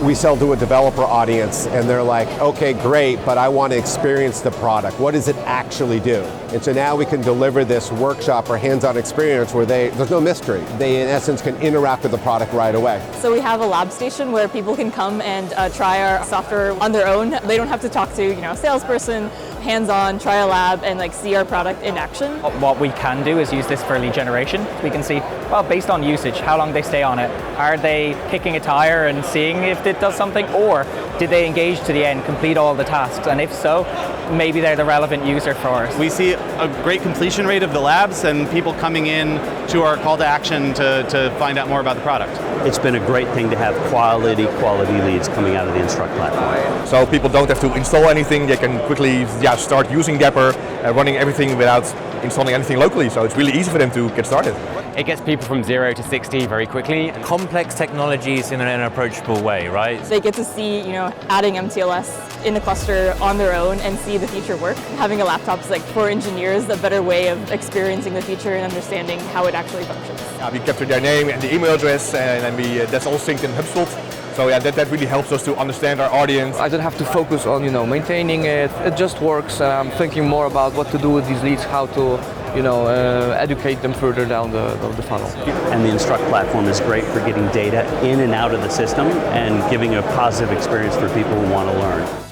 we sell to a developer audience and they're like, okay, great, but I want to experience the product. What does it actually do? And so now we can deliver this workshop or hands-on experience where there's no mystery. They, in essence, can interact with the product right away. So we have a lab station where people can come and try our software on their own. They don't have to talk to a salesperson, hands-on, try a lab, and see our product in action. What we can do is use this for lead generation. We can see, well, based on usage, how long they stay on it. Are they kicking a tire and seeing if it does something, or did they engage to the end, complete all the tasks? And if so, maybe they're the relevant user for us. We see a great completion rate of the labs and people coming in to our call to action to find out more about the product. It's been a great thing to have quality leads coming out of the Instruqt platform. So people don't have to install anything, they can quickly start using Dapper, running everything without installing anything locally, so it's really easy for them to get started. It gets people from 0 to 60 very quickly. Complex technologies in an approachable way, right? They get to see, adding MTLS in the cluster on their own and see the feature work. Having a laptop is, for engineers, a better way of experiencing the feature and understanding how it actually functions. We capture their name and the email address, and that's all synced in HubSpot. So that really helps us to understand our audience. I don't have to focus on maintaining it. It just works. I'm thinking more about what to do with these leads, how to educate them further down the funnel. And the Instruqt platform is great for getting data in and out of the system and giving a positive experience for people who want to learn.